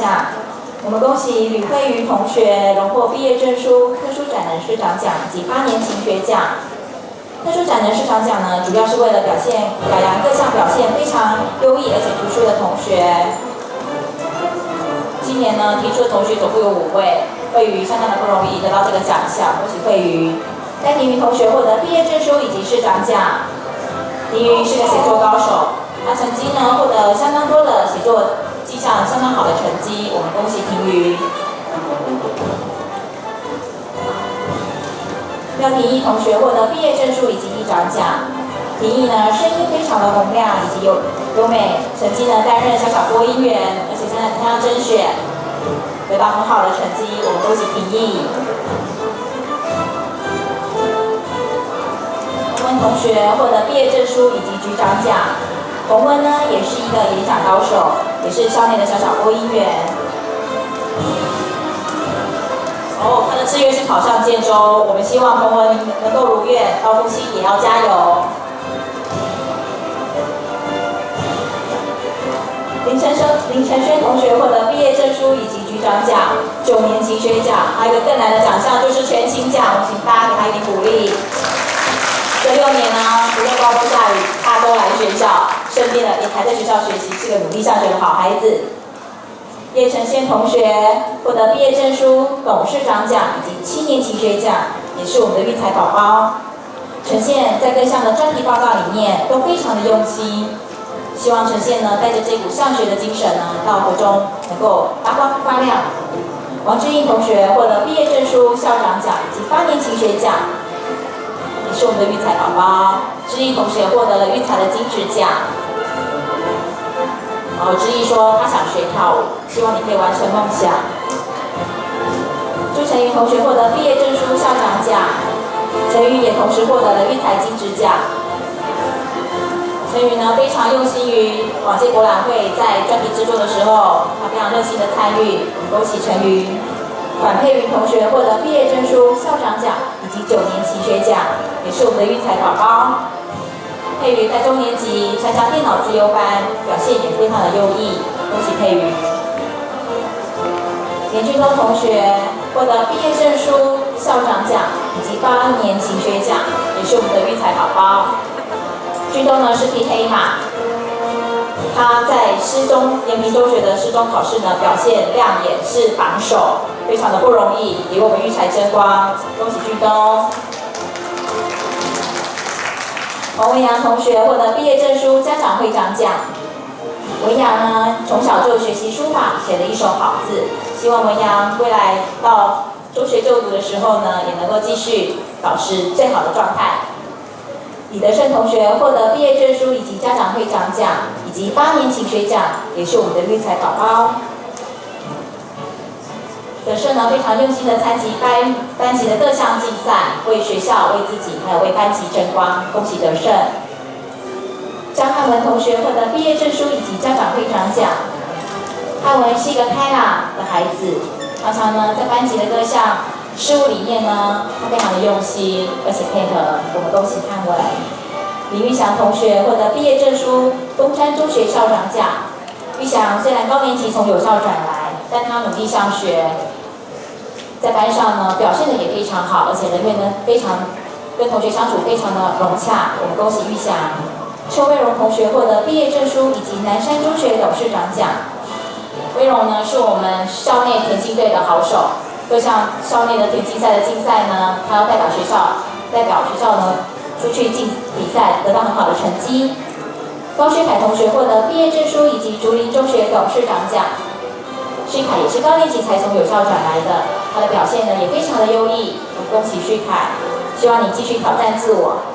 项。我们恭喜吕慧瑜同学荣获毕业证书、特殊展能师长奖以及8年勤学奖。特殊展能师长奖呢，主要是为了表扬各项表现非常优异而且突出的同学。今年呢，提出的同学总共有5位，慧瑜相当的不容易得到这个奖项，恭喜慧瑜。戴庭瑜同学获得毕业证书以及师长奖。庭瑜是个写作高手，他曾经呢获得相当多的写作绩效相当好的成绩，我们恭喜庭瑜。廖廷义同学获得毕业证书以及议长奖。廷义呢声音非常的洪亮，以及优美，曾经呢担任小小播音员，而且现在参加甄选，得到很好的成绩，我们恭喜廷义。洪文同学获得毕业证书以及局长奖。洪文呢也是一个演讲高手，也是校内的小小播音员。他的志愿是考上建中，我们希望洪文能够如愿，高复兴也要加油。林承轩同学获得毕业证书以及局长奖、9年勤学奖，还有一个更难的奖项就是全勤奖，我请大家给他一点鼓励。这6年呢，不论刮风下雨，他都来学校，顺便的也还在学校学习，是个努力上学的好孩子。叶承宪同学获得毕业证书、董事长奖以及7年勤学奖，也是我们的育才宝宝。承宪在各项的专题报告里面都非常的用心，希望承宪呢带着这股向学的精神呢，到国中能够发光发亮。王志英同学获得毕业证书、校长奖以及8年勤学奖，也是我们的育才宝宝。志毅同学获得了育才的金质奖。志毅说他想学跳舞，希望你可以完成梦想。朱晨瑜同学获得毕业证书、校长奖，陈瑜也同时获得了育才金质奖。陈瑜呢非常用心于往届博览会在专题制作的时候，他非常热心的参与，恭喜陈瑜。管佩云同学获得毕业证书、校长奖以及9年勤学奖，也是我们的育才宝宝。佩瑜在中年级参加电脑自优班，表现也非常的优异，恭喜佩瑜。连俊东同学获得毕业证书、校长奖以及8年勤学奖，也是我们的育才宝宝。俊东呢是匹黑马，他在延平中学的师中考试呢表现亮眼，是榜首，非常的不容易，也为我们育才争光，恭喜俊东。王文阳同学获得毕业证书、家长会长奖。文阳呢，从小就学习书法，写了一手好字，希望文阳未来到中学就读的时候呢，也能够继续保持最好的状态。李德胜同学获得毕业证书以及家长会长奖，以及8年勤学奖，也是我们的育才宝宝。德胜呢非常用心的参及班级的各项竞赛，为学校、为自己，还有为班级争光，恭喜德胜。张汉文同学获得毕业证书以及家长会长奖。汉文是一个开朗的孩子，常常呢在班级的各项事务里面呢，他非常的用心，而且配合，我们恭喜汉文。李玉祥同学获得毕业证书、东山中学校长奖。玉祥虽然高年级从有校转来，但他努力上学，在班上呢表现的也非常好，而且人缘呢非常跟同学相处非常的融洽，我们恭喜玉祥。邱威荣同学获得毕业证书以及南山中学董事长奖。威荣呢是我们校内田径队的好手，各项校内的田径赛的竞赛呢，他要代表学校呢出去进比赛，得到很好的成绩。高薛凯同学获得毕业证书以及竹林中学董事长奖。薛凯也是高年级才从有校转来的，他的表现呢也非常的优异，我们恭喜薛凯，希望你继续挑战自我。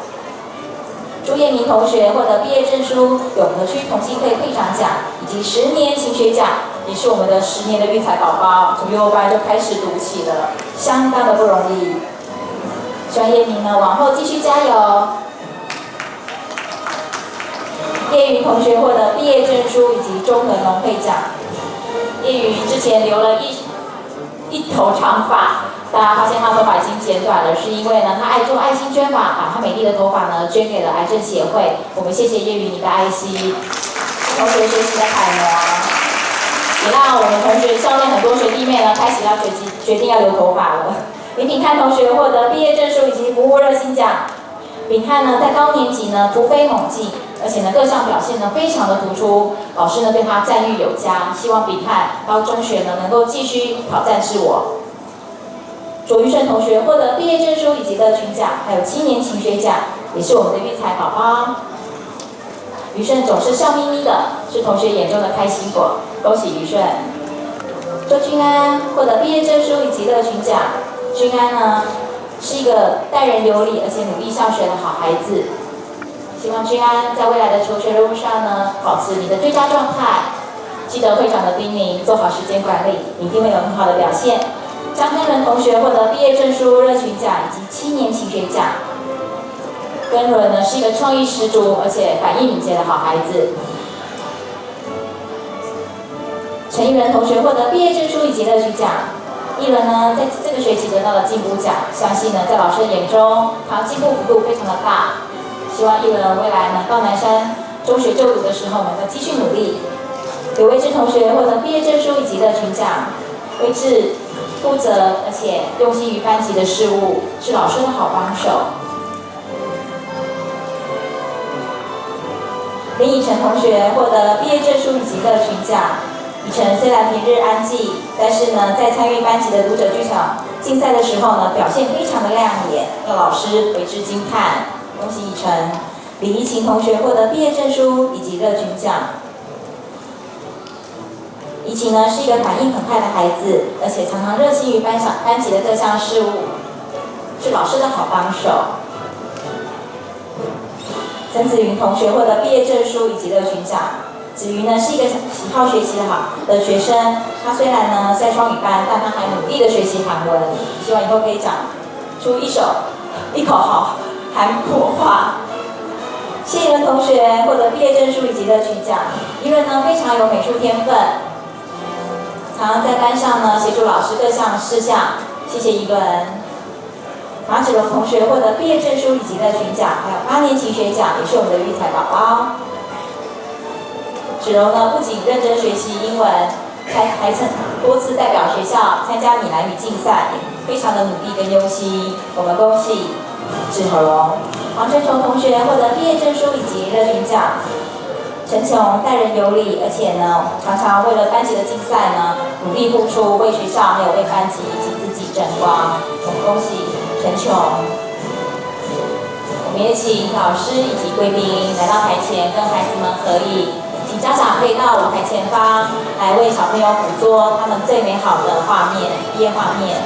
朱彦明同学获得毕业证书、永和区同济会会长奖以及10年勤学奖，也是我们的10年的育才宝宝，从幼儿班就开始读起了，相当的不容易。希望彦明呢往后继续加油。叶云同学获得毕业证书以及综合农会奖。叶云之前留了一头长发，大家发现他头发已经剪短了，是因为呢他爱做爱心捐发，把他美丽的头发呢捐给了癌症协会。我们谢谢叶云你的爱心，同学学习的楷模。也让我们同学校内很多学弟妹呢开始要决定要留头发了。林炳汉同学获得毕业证书以及服务热心奖。炳汉呢在高年级呢突飞猛进，而且呢各项表现呢非常的突出，老师呢对他赞誉有加，希望炳汉到中学呢能够继续挑战自我。卓玉顺同学获得毕业证书以及乐群奖，还有青年勤学奖，也是我们的育才宝宝。于顺总是笑眯眯的，是同学眼中的开心果，恭喜于顺。周君安获得毕业证书以及乐群奖。君安呢是一个待人有礼而且努力上学的好孩子，希望君安在未来的求学路上呢保持你的最佳状态。记得会长的叮咛，做好时间管理，你一定会有很好的表现。张根伦同学获得毕业证书、热群奖以及青年勤学奖。根伦呢是一个创意十足而且反应敏捷的好孩子。陈一伦同学获得毕业证书以及乐群奖。一伦呢在这个学期得到了进步奖，相信呢在老师的眼中，他进步幅度非常的大。希望一伦未来呢到南山中学就读的时候能够继续努力。刘威志同学获得毕业证书以及乐群奖。威志负责而且用心于班级的事务，是老师的好帮手。林以晨同学获得毕业证书以及乐群奖。以晨虽然平日安静，但是呢，在参与班级的读者剧场竞赛的时候呢，表现非常的亮眼，让老师为之惊叹。恭喜以晨。李怡晴同学获得毕业证书以及乐群奖。怡晴呢是一个反应很快的孩子，而且常常热心于班级的各项事务，是老师的好帮手。曾子云同学获得毕业证书以及乐群奖。子云呢是一个喜好学习的学生，他虽然呢在双语班，但他还努力的学习韩文，希望以后可以讲出一口好韩国话。谢怡伦同学获得毕业证书以及乐群奖。怡伦呢非常有美术天分，常常在班上呢协助老师各项事项，谢谢怡伦。马子荣同学获得毕业证书以及乐群奖，还有8年勤学奖，也是我们的育才宝宝。子荣呢不仅认真学习英文，还曾多次代表学校参加闽南语竞赛，非常的努力跟用心。我们恭喜子荣。黄振琼同学获得毕业证书以及乐群奖。陈琼待人有礼，而且呢常常为了班级的竞赛呢努力付出，为学校还有为班级以及自己争光。我们恭喜陈琼。我们也请老师以及贵宾来到台前跟孩子们合影。请家长可以到舞台前方来为小朋友捕捉他们最美好的画面，毕业画面。